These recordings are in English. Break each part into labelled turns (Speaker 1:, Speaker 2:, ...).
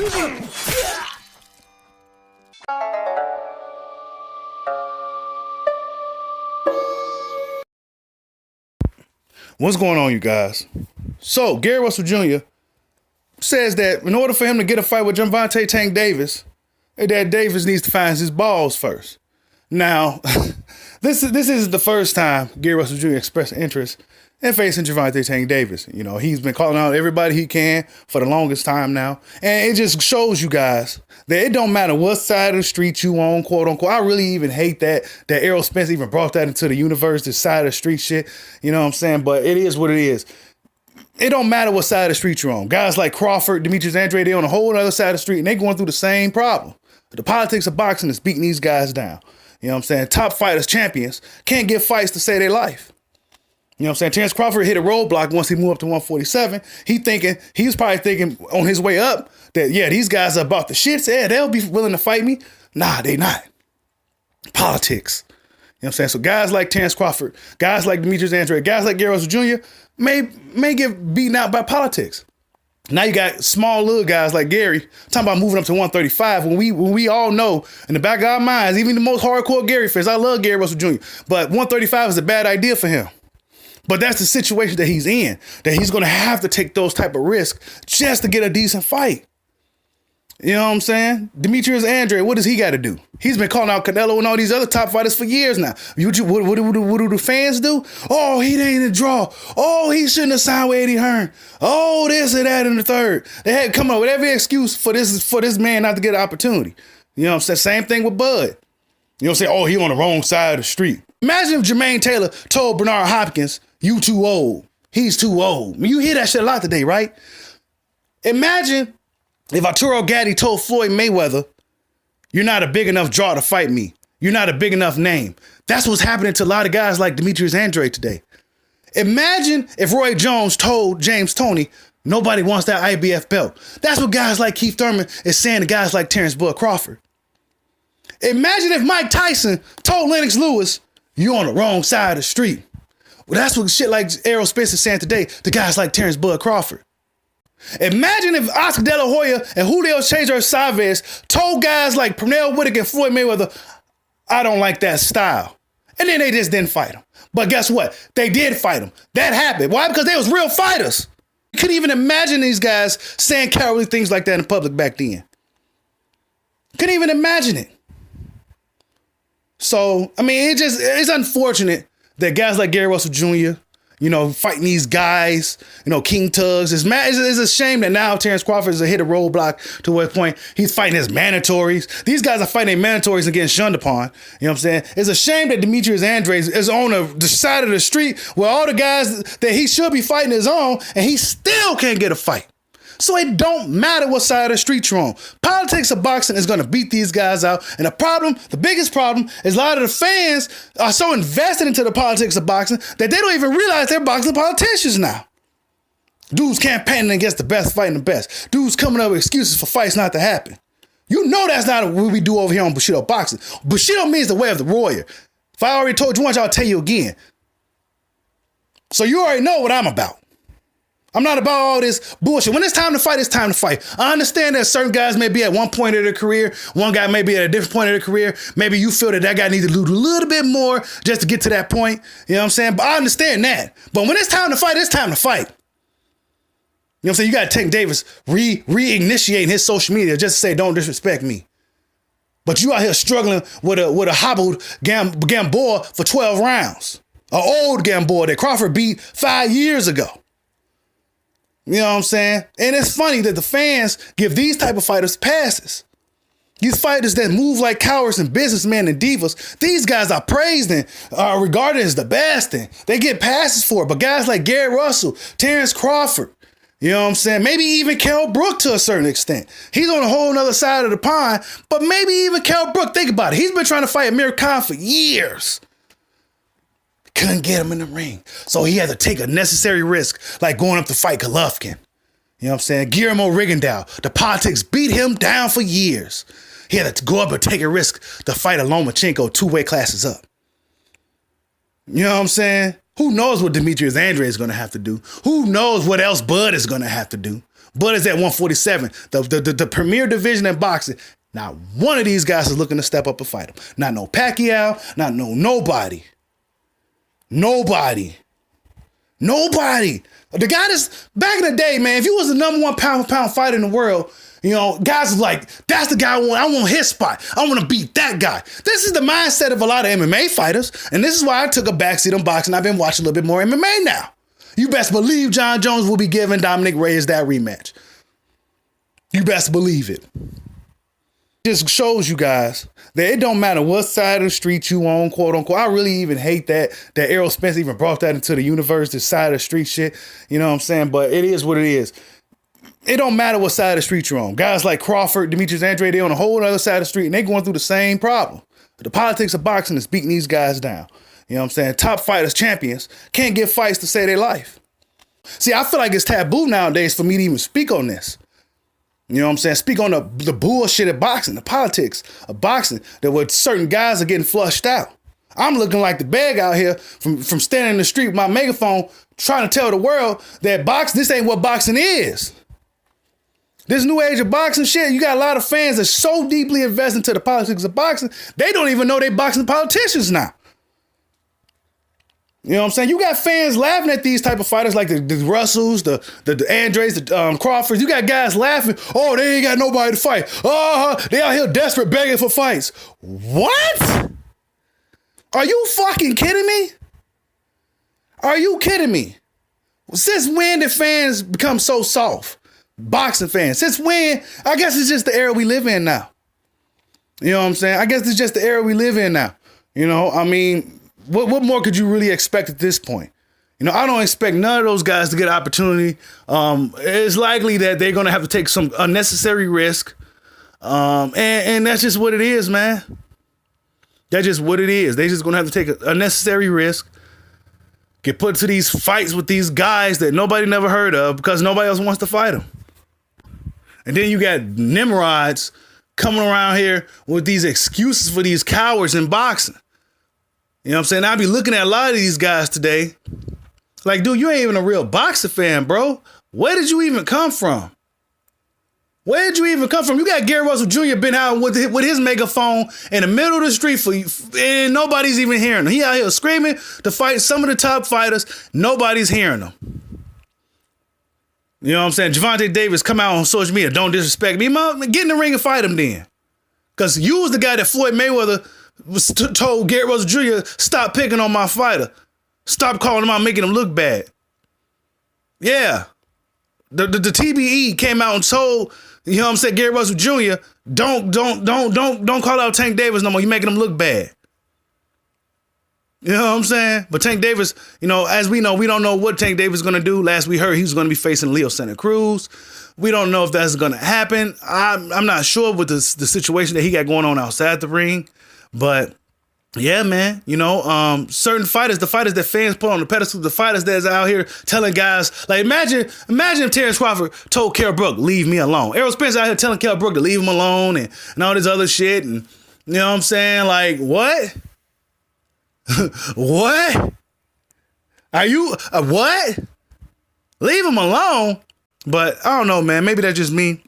Speaker 1: What's going on, you guys? So, Gary Russell Jr. says that in order for him to get a fight with Gervonta Tank Davis, that Davis needs to find his balls first. Now, this is the first time Gary Russell Jr. expressed interest in facing Gervonta Tank Davis. You know, he's been calling out everybody he can for the longest time now. And it just shows you guys that it don't matter what side of the street you on, quote unquote. I really even hate that Errol Spence even brought that into the universe, this side of the street shit. You know what I'm saying? But it is what it is. It don't matter what side of the street you're on. Guys like Crawford, Demetrius Andrade, they're on a whole other side of the street and they going through the same problem. The politics of boxing is beating these guys down. You know what I'm saying? Top fighters, champions, can't get fights to save their life. You know what I'm saying? Terrence Crawford hit a roadblock once he moved up to 147. He was probably thinking on his way up that, yeah, these guys are about the shits. Yeah, they'll be willing to fight me. Nah, they not. Politics. You know what I'm saying? So guys like Terrence Crawford, guys like Demetrius Andrade, guys like Gary Russell Jr. may get beaten out by politics. Now you got small little guys like Gary talking about moving up to 135 when we all know in the back of our minds, even the most hardcore Gary fans, I love Gary Russell Jr., but 135 is a bad idea for him. But that's the situation that he's in, that he's going to have to take those type of risks just to get a decent fight. You know what I'm saying? Demetrius Andrade, what does he got to do? He's been calling out Canelo and all these other top fighters for years now. What do the fans do? Oh, he ain't a draw. Oh, he shouldn't have signed with Eddie Hearn. Oh, this and that and the third. They had to come up with every excuse for this man not to get an opportunity. You know what I'm saying? Same thing with Bud. You know what I'm saying? Oh, he on the wrong side of the street. Imagine if Jermaine Taylor told Bernard Hopkins, you too old. He's too old. You hear that shit a lot today, right? Imagine if Arturo Gatti told Floyd Mayweather, you're not a big enough draw to fight me. You're not a big enough name. That's what's happening to a lot of guys like Demetrius Andrade today. Imagine if Roy Jones told James Toney, nobody wants that IBF belt. That's what guys like Keith Thurman is saying to guys like Terrence Bud Crawford. Imagine if Mike Tyson told Lennox Lewis, you're on the wrong side of the street. Well, that's what shit like Errol Spence is saying today to guys like Terrence Bud Crawford. Imagine if Oscar De La Hoya and Julio Cesar Chavez told guys like Pernell Whitaker and Floyd Mayweather, I don't like that style. And then they just didn't fight him. But guess what? They did fight him. That happened. Why? Because they was real fighters. You couldn't even imagine these guys saying cowardly things like that in public back then. Couldn't even imagine it. So, I mean, it's unfortunate that guys like Gary Russell Jr., you know, fighting these guys, you know, King Tugs. It's a shame that now Terrence Crawford has hit a roadblock to what point he's fighting his mandatories. These guys are fighting their mandatories and getting shunned upon. You know what I'm saying? It's a shame that Demetrius Andrade is on the side of the street where all the guys that he should be fighting is on, and he still can't get a fight. So it don't matter what side of the street you're on. Politics of boxing is going to beat these guys out. And the biggest problem is a lot of the fans are so invested into the politics of boxing that they don't even realize they're boxing politicians now. Dudes campaigning against the best, fighting the best. Dudes coming up with excuses for fights not to happen. You know that's not what we do over here on Bushido Boxing. Bushido means the way of the warrior. If I already told you once, I'll tell you again. So you already know what I'm about. I'm not about all this bullshit. When it's time to fight, it's time to fight. I understand that certain guys may be at one point of their career. One guy may be at a different point of their career. Maybe you feel that guy needs to lose a little bit more just to get to that point. You know what I'm saying? But I understand that. But when it's time to fight, it's time to fight. You know what I'm saying? You got Tank Davis reinitiating his social media just to say, don't disrespect me. But you out here struggling with a hobbled Gamboa for 12 rounds. An old Gamboa that Crawford beat 5 years ago. You know what I'm saying? And it's funny that the fans give these type of fighters passes. These fighters that move like cowards and businessmen and divas, these guys are praised and are regarded as the best, and they get passes for it. But guys like Gary Russell, Terrence Crawford, you know what I'm saying? Maybe even Kell Brook to a certain extent. He's on a whole other side of the pond, but maybe even Kell Brook, think about it. He's been trying to fight Amir Khan for years. Couldn't get him in the ring. So he had to take a necessary risk, like going up to fight Golovkin. You know what I'm saying? Guillermo Rigondeaux. The politics beat him down for years. He had to go up and take a risk to fight a Lomachenko 2 weight classes up. You know what I'm saying? Who knows what Demetrius Andrade is going to have to do? Who knows what else Bud is going to have to do? But it's at 147, the premier division in boxing. Not one of these guys is looking to step up and fight him. Not no Pacquiao, not no nobody. Nobody. The guy that's, back in the day, man, if you was the number one pound for pound fighter in the world, you know, guys was like, that's the guy I want his spot. I want to beat that guy. This is the mindset of a lot of MMA fighters. And this is why I took a backseat on boxing. I've been watching a little bit more MMA now. You best believe John Jones will be giving Dominic Reyes that rematch. You best believe it. Just shows you guys that it don't matter what side of the street you on, quote unquote. I really even hate that Errol Spence even brought that into the universe, this side of the street shit. You know what I'm saying? But it is what it is. It don't matter what side of the street you're on. Guys like Crawford, Demetrius Andrade, they're on a whole other side of the street and they're going through the same problem. The politics of boxing is beating these guys down. You know what I'm saying? Top fighters, champions, can't get fights to save their life. See, I feel like it's taboo nowadays for me to even speak on this. You know what I'm saying? Speak on the bullshit of boxing, the politics of boxing, that where certain guys are getting flushed out. I'm looking like the bag out here from standing in the street with my megaphone trying to tell the world that this ain't what boxing is. This new age of boxing shit, you got a lot of fans that so deeply invested into the politics of boxing, they don't even know they boxing politicians now. You know what I'm saying? You got fans laughing at these type of fighters like the Russells, the Andres, the Crawfords. You got guys laughing. Oh, they ain't got nobody to fight. They out here desperate begging for fights. What? Are you fucking kidding me? Are you kidding me? Since when did fans become so soft? Boxing fans. Since when? I guess it's just the era we live in now. You know what I'm saying? I guess it's just the era we live in now. You know, I mean, what more could you really expect at this point? You know, I don't expect none of those guys to get an opportunity. It's likely that they're going to have to take some unnecessary risk. And that's just what it is, man. That's just what it is. They just going to have to take an unnecessary risk. Get put to these fights with these guys that nobody never heard of because nobody else wants to fight them. And then you got Nimrods coming around here with these excuses for these cowards in boxing. You know what I'm saying? I be looking at a lot of these guys today. Like, dude, you ain't even a real boxing fan, bro. Where did you even come from? Where did you even come from? You got Gary Russell Jr. been out with his megaphone in the middle of the street and nobody's even hearing him. He out here screaming to fight some of the top fighters. Nobody's hearing him. You know what I'm saying? Gervonta Davis come out on social media. Don't disrespect me. Get in the ring and fight him then. Because you was the guy that Floyd Mayweather told Gary Russell Jr. stop picking on my fighter. Stop calling him out, making him look bad. Yeah. The TBE came out and told, you know what I'm saying, Gary Russell Jr., don't call out Tank Davis no more. You're making him look bad. You know what I'm saying? But Tank Davis, you know, as we know, we don't know what Tank Davis is going to do. Last we heard, he was going to be facing Leo Santa Cruz. We don't know if that's going to happen. I'm not sure with the situation that he got going on outside the ring. But yeah, man, you know, certain fighters, the fighters that fans put on the pedestal, the fighters that's out here telling guys, like, imagine if Terrence Crawford told Kell Brook, leave me alone. Errol Spence out here telling Kell Brook to leave him alone and all this other shit. And you know what I'm saying? Like, what? What? Are you, what? Leave him alone? But I don't know, man. Maybe that's just me.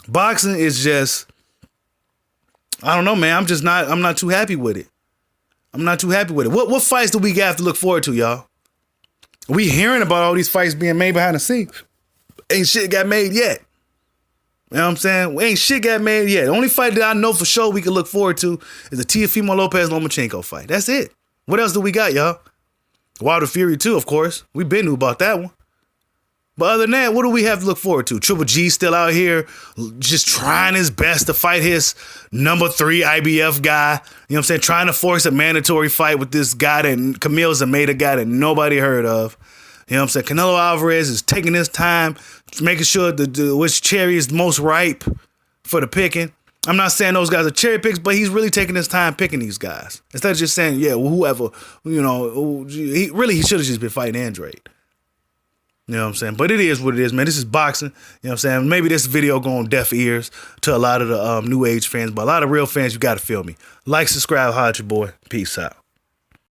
Speaker 1: Boxing is just, I don't know, man. I'm not too happy with it. I'm not too happy with it. What fights do we have to look forward to, y'all? We hearing about all these fights being made behind the scenes. Ain't shit got made yet. You know what I'm saying? Ain't shit got made yet. The only fight that I know for sure we can look forward to is the Teofimo Lopez-Lomachenko fight. That's it. What else do we got, y'all? Wilder Fury 2, of course. We been knew about that one. But other than that, what do we have to look forward to? Triple G still out here just trying his best to fight his number 3 IBF guy. You know what I'm saying? Trying to force a mandatory fight with this guy that Camille Zameda guy that nobody heard of. You know what I'm saying? Canelo Alvarez is taking his time, making sure which cherry is most ripe for the picking. I'm not saying those guys are cherry picks, but he's really taking his time picking these guys. Instead of just saying, yeah, well, whoever, you know, he should have just been fighting Andrade. You know what I'm saying? But it is what it is, man. This is boxing. You know what I'm saying? Maybe this video going deaf ears to a lot of the new age fans, but a lot of real fans, you got to feel me. Like, subscribe, holler at your boy. Peace out.